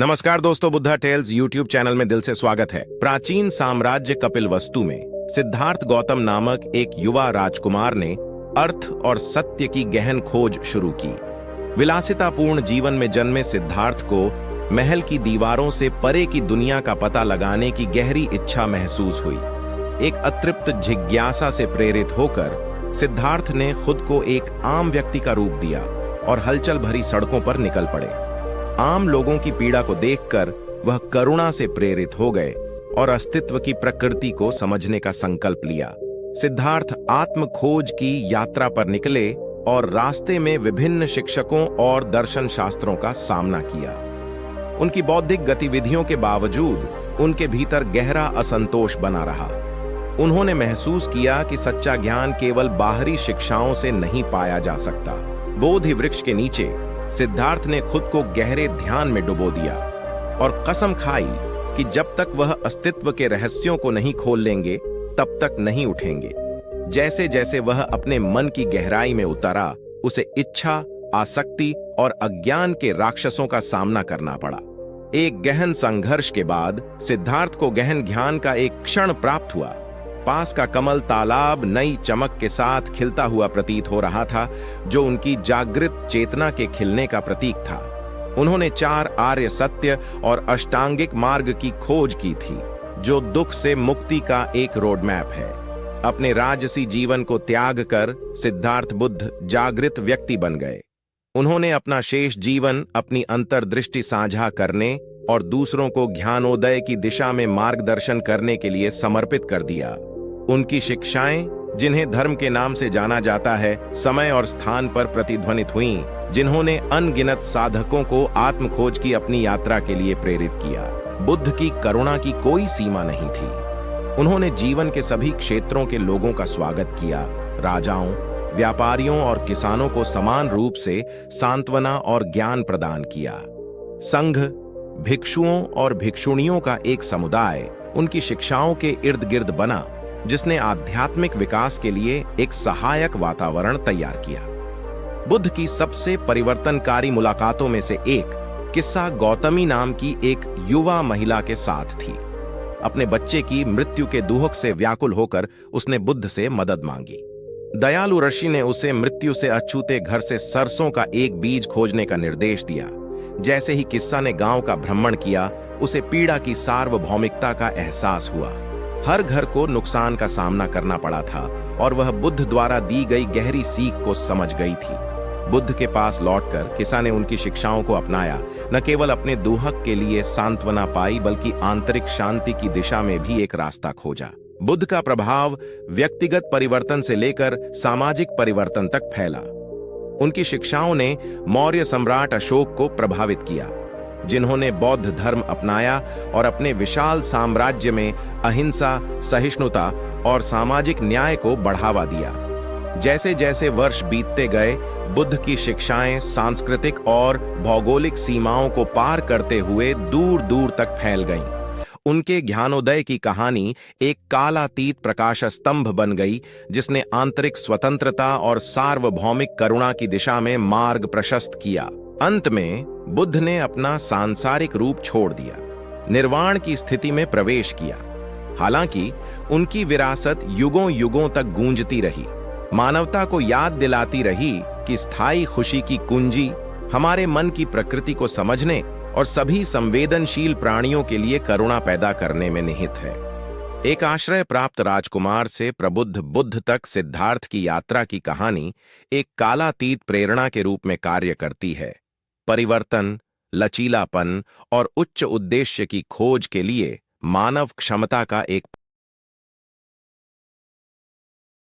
नमस्कार दोस्तों, Buddha tales YouTube channel में दिल से स्वागत है। प्राचीन साम्राज्य कपिलवस्तु में सिद्धार्थ गौतम नामक एक युवा राजकुमार ने अर्थ और सत्य की गहन खोज शुरू की। विलासितापूर्ण जीवन में जन्मे सिद्धार्थ को महल की दीवारों से परे की दुनिया का पता लगाने की गहरी इच्छा महसूस हुई। एक अतृप्त जिज्ञासा से प्रेरित होकर सिद्धार्थ ने खुद को एक आम व्यक्ति का रूप दिया और हलचल भरी सड़कों पर निकल पड़े। आम लोगों की पीड़ा को देखकर वह करुणा से प्रेरित हो गए और अस्तित्व की प्रकृति को समझने का संकल्प लिया। सिद्धार्थ आत्म खोज की यात्रा पर निकले और रास्ते में विभिन्न शिक्षकों और दर्शन शास्त्रों का सामना किया। उनकी बौद्धिक गतिविधियों के बावजूद उनके भीतर गहरा असंतोष बना रहा। उन्होंने महसूस किया कि सच्चा ज्ञान केवल बाहरी शिक्षाओं से नहीं पाया जा सकता। बोधि वृक्ष के नीचे सिद्धार्थ ने खुद को गहरे ध्यान में डुबो दिया और कसम खाई कि जब तक वह अस्तित्व के रहस्यों को नहीं खोल लेंगे तब तक नहीं उठेंगे। जैसे जैसे वह अपने मन की गहराई में उतरा, उसे इच्छा, आसक्ति और अज्ञान के राक्षसों का सामना करना पड़ा। एक गहन संघर्ष के बाद सिद्धार्थ को गहन ज्ञान का एक क्षण प्राप्त हुआ। पास का कमल तालाब नई चमक के साथ खिलता हुआ प्रतीत हो रहा था, जो उनकी जागृत चेतना के खिलने का प्रतीक था। उन्होंने 4 आर्य सत्य और अष्टांगिक मार्ग की खोज की थी, जो दुख से मुक्ति का एक रोड मैप है। अपने राजसी जीवन को त्याग कर सिद्धार्थ बुद्ध जागृत व्यक्ति बन गए। उन्होंने अपना शेष जीवन अपनी अंतर्दृष्टि साझा करने और दूसरों को ज्ञानोदय की दिशा में मार्गदर्शन करने के लिए समर्पित कर दिया। उनकी शिक्षाएं, जिन्हें धर्म के नाम से जाना जाता है, समय और स्थान पर प्रतिध्वनित हुईं, जिन्होंने अनगिनत साधकों को आत्मखोज की अपनी यात्रा के लिए प्रेरित किया। बुद्ध की करुणा की कोई सीमा नहीं थी। उन्होंने जीवन के सभी क्षेत्रों के लोगों का स्वागत किया। राजाओं, व्यापारियों और किसानों को समान रूप से सांत्वना और ज्ञान प्रदान किया। संघ, भिक्षुओं और भिक्षुणियों का एक समुदाय उनकी शिक्षाओं के इर्द गिर्द बना, जिसने आध्यात्मिक विकास के लिए एक सहायक वातावरण तैयार किया। बुद्ध की सबसे परिवर्तनकारी मुलाकातों में से एक किस्सा गौतमी नाम की एक युवा महिला के साथ थी। अपने बच्चे की मृत्यु के दुहक से व्याकुल होकर उसने बुद्ध से मदद मांगी। दयालु ऋषि ने उसे मृत्यु से अछूते घर से सरसों का एक बीज खोजने का निर्देश दिया। जैसे ही किस्सा ने गांव का भ्रमण किया, उसे पीड़ा की सार्वभौमिकता का एहसास हुआ। हर घर को नुकसान का सामना करना पड़ा था और वह बुद्ध द्वारा दी गई गहरी सीख को समझ गई थी। बुद्ध के पास लौटकर किस्सा ने उनकी शिक्षाओं को अपनाया। न केवल अपने दुहक के लिए सांत्वना पाई, बल्कि आंतरिक शांति की दिशा में भी एक रास्ता खोजा। बुद्ध का प्रभाव व्यक्तिगत परिवर्तन से लेकर सामाजिक परिवर्तन तक फैला। उनकी शिक्षाओं ने मौर्य सम्राट अशोक को प्रभावित किया, जिन्होंने बौद्ध धर्म अपनाया और अपने विशाल साम्राज्य में अहिंसा, सहिष्णुता और सामाजिक न्याय को बढ़ावा दिया। जैसे जैसे वर्ष बीतते गए, बुद्ध की शिक्षाएं सांस्कृतिक और भौगोलिक सीमाओं को पार करते हुए दूर दूर तक फैल गईं। उनके ज्ञानोदय की कहानी एक कालातीत प्रकाश स्तंभ बन गई, जिसने आंतरिक स्वतंत्रता और सार्वभौमिक करुणा की दिशा में मार्ग प्रशस्त किया। अंत में बुद्ध ने अपना सांसारिक रूप छोड़ दिया, निर्वाण की स्थिति में प्रवेश किया। हालांकि उनकी विरासत युगों युगों तक गूंजती रही, मानवता को याद दिलाती रही कि स्थायी खुशी की कुंजी हमारे मन की प्रकृति को समझने और सभी संवेदनशील प्राणियों के लिए करुणा पैदा करने में निहित है। एक आश्रय प्राप्त राजकुमार से प्रबुद्ध बुद्ध तक सिद्धार्थ की यात्रा की कहानी एक कालातीत प्रेरणा के रूप में कार्य करती है। परिवर्तन, लचीलापन और उच्च उद्देश्य की खोज के लिए मानव क्षमता का एक